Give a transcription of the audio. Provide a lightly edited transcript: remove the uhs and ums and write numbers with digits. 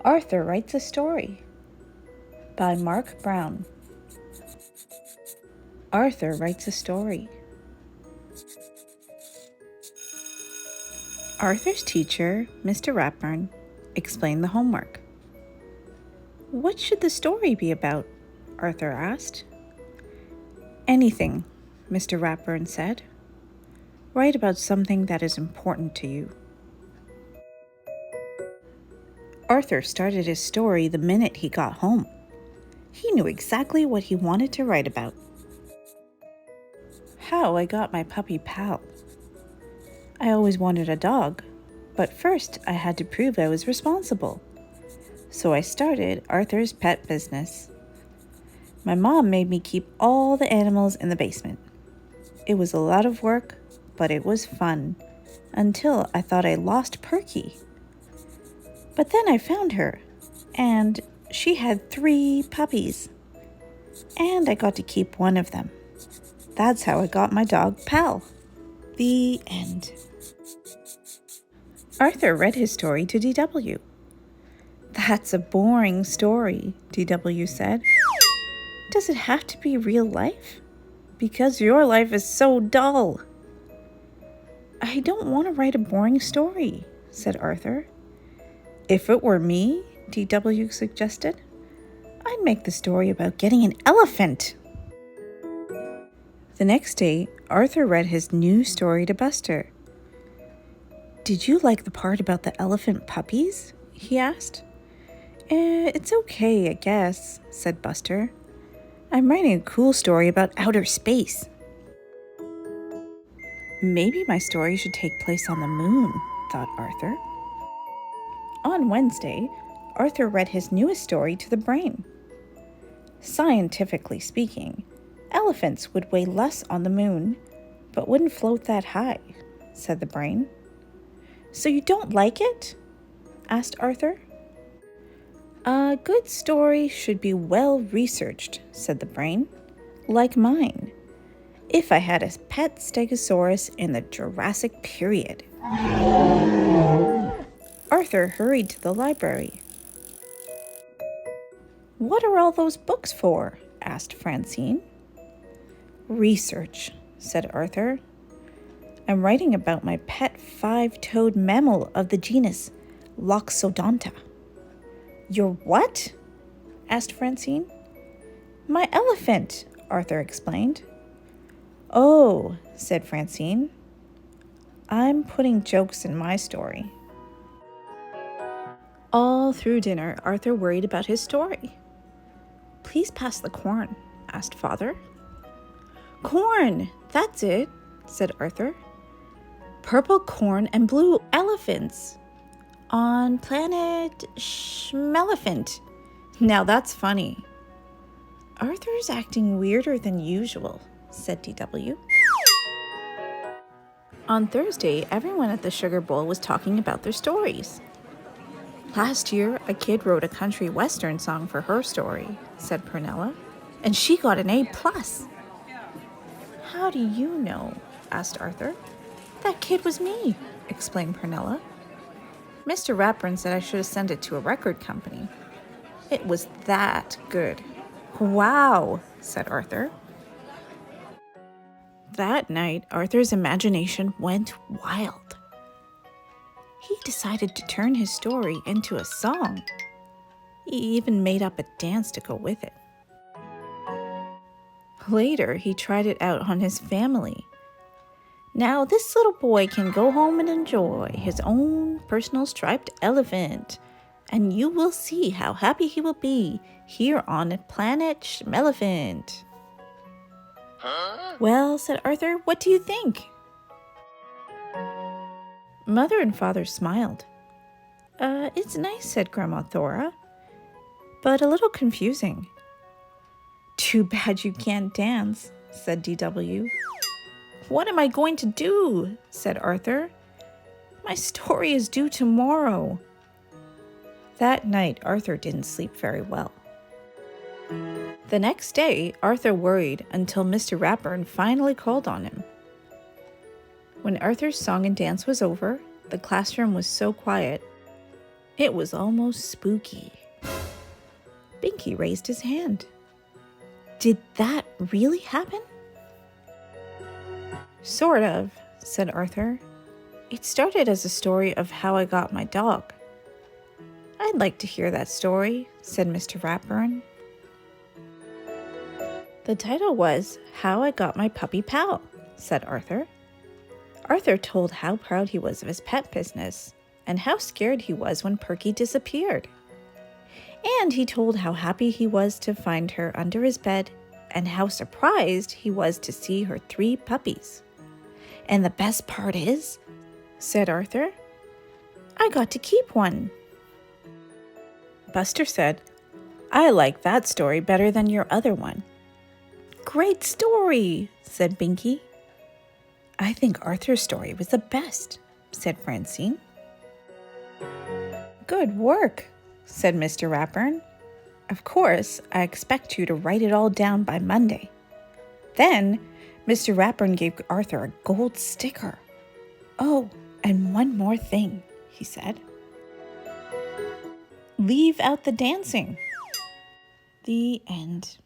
Arthur Writes a Story by Mark Brown. Arthur Writes a Story. Arthur's teacher, Mr. Ratburn, explained the homework. "What should the story be about?" Arthur asked. "Anything," Mr. Ratburn said. "Write about something that is important to you." Arthur started his story the minute he got home. He knew exactly what he wanted to write about. "How I got my puppy Pal. I always wanted a dog, but first I had to prove I was responsible. So I started Arthur's pet business. My mom made me keep all the animals in the basement. It was a lot of work, but it was fun, until I thought I lost Perky. But then I found her, and she had 3 puppies, and I got to keep one of them. That's how I got my dog Pal." The end. Arthur read his story to DW. "That's a boring story," DW said. "Does it have to be real life? Because your life is so dull." "I don't want to write a boring story," said Arthur. "If it were me," DW suggested, "I'd make the story about getting an elephant." The next day, Arthur read his new story to Buster. "Did you like the part about the elephant puppies?" he asked. It's okay, I guess," said Buster. "I'm writing a cool story about outer space." "Maybe my story should take place on the moon," thought Arthur. On Wednesday, Arthur read his newest story to the brain. "Scientifically speaking, elephants would weigh less on the moon, but wouldn't float that high," said the brain. "So you don't like it?" asked Arthur. "A good story should be well researched," said the brain, "like mine. If I had a pet stegosaurus in the Jurassic period." Arthur hurried to the library. "What are all those books for?" asked Francine. "Research," said Arthur. "I'm writing about my pet 5-toed mammal of the genus Loxodonta." "Your what?" asked Francine. "My elephant," Arthur explained. "Oh," said Francine. "I'm putting jokes in my story." All through dinner, Arthur worried about his story. "Please pass the corn," asked Father. "Corn, that's it," said Arthur. "Purple corn and blue elephants on planet Schmelephant. Now that's funny." "Arthur's acting weirder than usual," said DW. On Thursday, everyone at the Sugar Bowl was talking about their stories. "Last year, a kid wrote a country western song for her story," said Pernilla, "and she got an A+. "How do you know?" asked Arthur. "That kid was me," explained Pernilla. "Mr. Ratburn said I should have sent it to a record company. It was that good." "Wow," said Arthur. That night, Arthur's imagination went wild. He decided to turn his story into a song. He even made up a dance to go with it. Later, he tried it out on his family. "Now this little boy can go home and enjoy his own personal striped elephant, and you will see how happy he will be here on planet Schmelephant." "Well," said Arthur, "what do you think?" Mother and Father smiled. It's nice," said Grandma Thora, "but a little confusing." "Too bad you can't dance," said DW. "What am I going to do?" said Arthur. "My story is due tomorrow." That night, Arthur didn't sleep very well. The next day, Arthur worried until Mr. Ratburn finally called on him. When Arthur's song and dance was over, the classroom was so quiet, It was almost spooky. Binky raised his hand. Did that really happen? Sort of, said Arthur. It started as a story of how I got my dog. I'd like to hear that story, said Mr. Ratburn. The title was How I Got My Puppy Pal, said Arthur. Arthur told how proud he was of his pet business and how scared he was when Perky disappeared. And he told how happy he was to find her under his bed and how surprised he was to see her 3 puppies. And the best part is, said Arthur, I got to keep one. Buster said, I like that story better than your other one. Great story, said Binky. I think Arthur's story was the best, said Francine. Good work, said Mr. Ratburn. Of course, I expect you to write it all down by Monday. Then, Mr. Ratburn gave Arthur a gold sticker. Oh, and one more thing, he said. Leave out the dancing. The end.